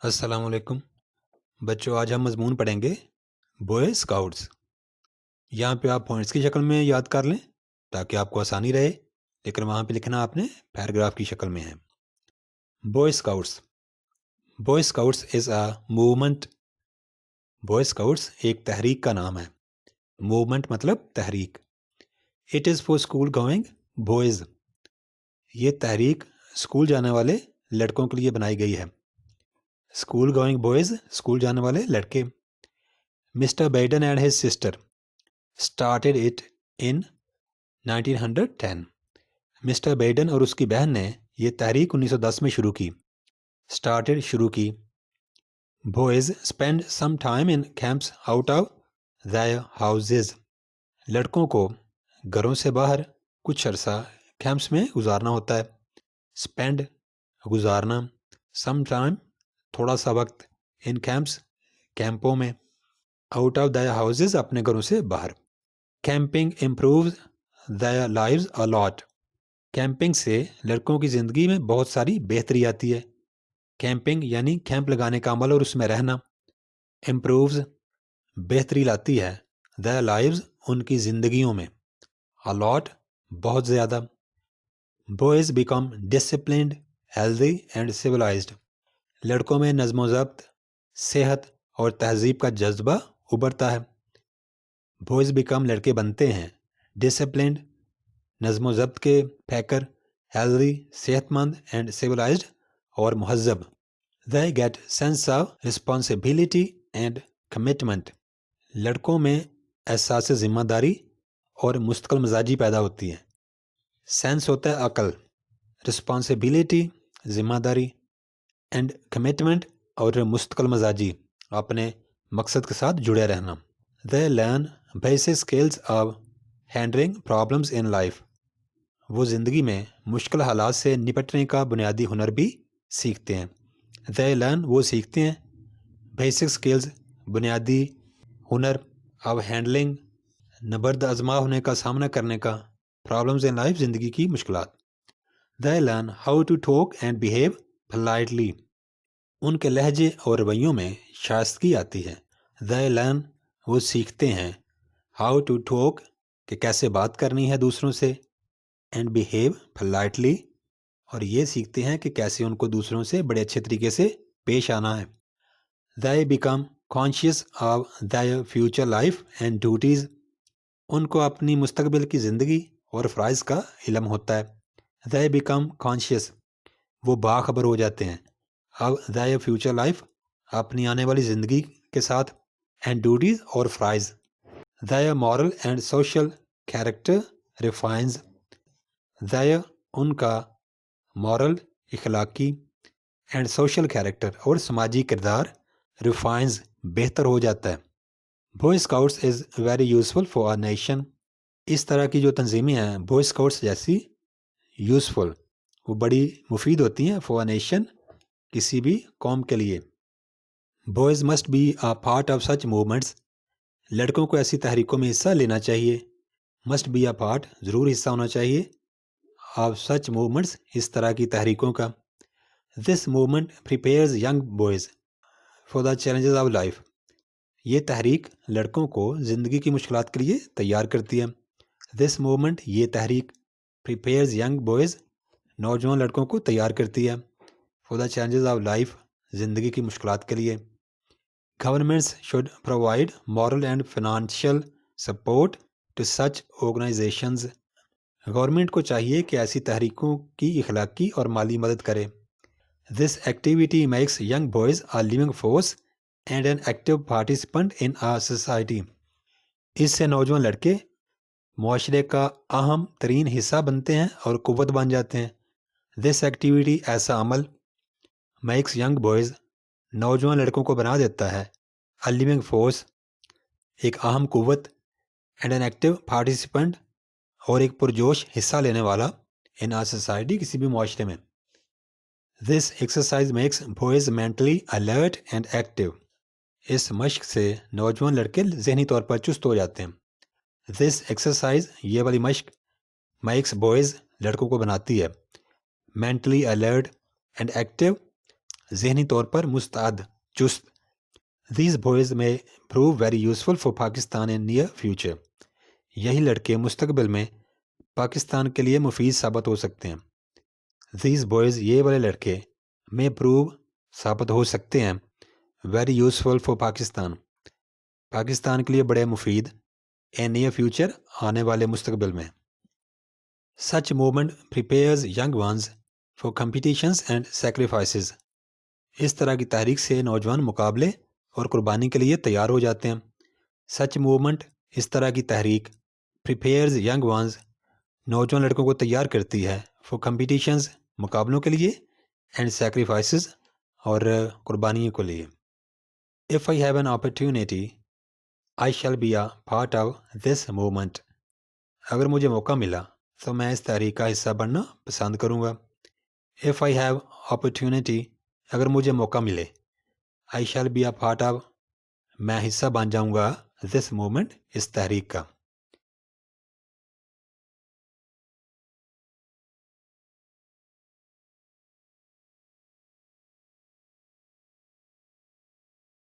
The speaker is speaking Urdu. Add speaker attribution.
Speaker 1: السلام علیکم بچوں، آج ہم مضمون پڑھیں گے بوائے اسکاؤٹس۔ یہاں پہ آپ پوائنٹس کی شکل میں یاد کر لیں تاکہ آپ کو آسانی رہے، لیکن وہاں پہ لکھنا آپ نے پیراگراف کی شکل میں ہے۔ Boy scouts, boy scouts is a movement. Boy scouts ایک تحریک کا نام ہے۔ موومنٹ مطلب تحریک۔ It is for school going boys. یہ تحریک اسکول جانے والے لڑکوں کے لیے بنائی گئی ہے۔ اسکول گوئنگ بوائز، اسکول جانے والے لڑکے۔ Mr Baden and his sister started it in 1910۔ Mr Baden اور اس کی بہن نے یہ تحریک 1910 میں شروع کی۔ اسٹارٹیڈ شروع کی۔ Boys spend some time in camps out of their houses. لڑکوں کو گھروں سے باہر کچھ عرصہ کیمپس میں گزارنا ہوتا ہے۔ اسپینڈ گزارنا، سم ٹائم تھوڑا سا وقت، ان کیمپس کیمپوں میں، آؤٹ آف دیئر ہاؤسز اپنے گھروں سے باہر۔ Camping improves their lives a lot. Camping سے لڑکوں کی زندگی میں بہت ساری بہتری آتی ہے۔ کیمپنگ یعنی کیمپ لگانے کا عمل اور اس میں رہنا۔ امپرووز بہتری لاتی ہے، دیئر لائفز ان کی زندگیوں میں، اے لاٹ بہت زیادہ۔ Boys become disciplined, healthy and civilised. لڑکوں میں نظم و ضبط، صحت اور تہذیب کا جذبہ ابھرتا ہے۔ بوائز بیکم لڑکے بنتے ہیں، ڈسپلنڈ نظم و ضبط کے پیکر، ہیلدی صحت مند، اینڈ سویلائزڈ اور مہذب۔ They get sense of responsibility and commitment. لڑکوں میں احساس ذمہ داری اور مستقل مزاجی پیدا ہوتی ہے۔ سینس ہوتا ہے عقل، رسپانسبلٹی ذمہ داری، اینڈ کمٹمنٹ اور مستقل مزاجی اپنے مقصد کے ساتھ جڑے رہنا۔ They learn basic skills of handling problems in life. وہ زندگی میں مشکل حالات سے نپٹنے کا بنیادی ہنر بھی سیکھتے ہیں۔ دے لرن وہ سیکھتے ہیں، بیسک اسکلز بنیادی ہنر، آف ہینڈلنگ نبرد آزما ہونے کا، سامنا کرنے کا، پرابلمز ان لائف زندگی کی مشکلات۔ They learn how to talk and behave politely. ان کے لہجے اور رویوں میں شائستگی آتی ہے۔ دے لرن وہ سیکھتے ہیں، ہاؤ ٹو ٹاک کہ کیسے بات کرنی ہے دوسروں سے، اینڈ بیہیو پولائٹلی اور یہ سیکھتے ہیں کہ کیسے ان کو دوسروں سے بڑے اچھے طریقے سے پیش آنا ہے۔ They become conscious of their future life and duties. ان کو اپنی مستقبل کی زندگی اور فرائض کا علم ہوتا ہے۔ دے بیکم کانشیس وہ باخبر ہو جاتے ہیں، آف دیئر فیوچر لائف اپنی آنے والی زندگی کے ساتھ، اینڈ ڈیوٹیز اور فرائض۔ Their moral and social character refines. Their ان کا مورل اخلاقی، اینڈ سوشل کیریکٹر اور سماجی کردار، ریفائنز بہتر ہو جاتا ہے۔ Boy scouts is very useful for a nation. اس طرح کی جو تنظیمیں ہیں بوائے اسکاؤٹس جیسی، یوزفل وہ بڑی مفید ہوتی ہیں، فار اے نیشن کسی بھی قوم کے لیے۔ Boys must be a part of such movements. لڑکوں کو ایسی تحریکوں میں حصہ لینا چاہیے۔ مسٹ بی اے پارٹ ضرور حصہ ہونا چاہیے، آف سچ موومنٹس اس طرح کی تحریکوں کا۔ This movement prepares young boys for the challenges of life. یہ تحریک لڑکوں کو زندگی کی مشکلات کے لیے تیار کرتی ہے۔ دس موومنٹ یہ تحریک پریپیئرز ینگ بوائز نوجوان لڑکوں کو تیار کرتی ہے، for the challenges of life زندگی کی مشکلات کے لیے۔ Governments should provide moral and financial support to such organizations. Government کو چاہیے کہ ایسی تحریکوں کی اخلاقی اور مالی مدد کرے۔ This activity makes young boys a living force and an active participant in a society. اس سے نوجوان لڑکے معاشرے کا اہم ترین حصہ بنتے ہیں اور قوت بن جاتے ہیں۔ دس ایکٹیویٹی ایسا عمل، میکس ینگ بوائز نوجوان لڑکوں کو بنا دیتا ہے، اے لیونگ فورس ایک اہم قوت، اینڈ این ایکٹیو پارٹیسپینٹ اور ایک پرجوش حصہ لینے والا، ان اے سوسائٹی کسی بھی معاشرے میں۔ This exercise makes boys mentally alert and active. اس مشق سے نوجوان لڑکے ذہنی طور پر چست ہو جاتے ہیں۔ دس ایکسرسائز یہ والی مشق میکس بوائز لڑکوں کو بناتی ہے، مینٹلی الرٹ اینڈ ایکٹیو ذہنی طور پر مستعد، چست. These boys may prove very useful for Pakistan in near future. یہی لڑکے مستقبل میں پاکستان کے لیے مفید ثابت ہو سکتے ہیں. These boys، یہ والے لڑکے، may prove، ثابت ہو سکتے ہیں، very useful for Pakistan، Pakistan کے لیے بڑے مفید، in near future، آنے والے مستقبل میں. Such movement prepares young ones for competitions and sacrifices. اس طرح کی تحریک سے نوجوان مقابلے اور قربانی کے لیے تیار ہو جاتے ہیں. Such movement، اس طرح کی تحریک، prepares young ones، نوجوان لڑکوں کو تیار کرتی ہے، for competitions، مقابلوں کے لیے، and sacrifices، اور قربانیوں کے لیے. If I have an opportunity I shall be a part of this movement. اگر مجھے موقع ملا تو میں اس تحریک کا حصہ بننا پسند کروں گا. If I have opportunity، اگر مجھے موقع ملے، I shall be a part of، میں حصہ بن جاؤں گا this movement، اس تحریک کا.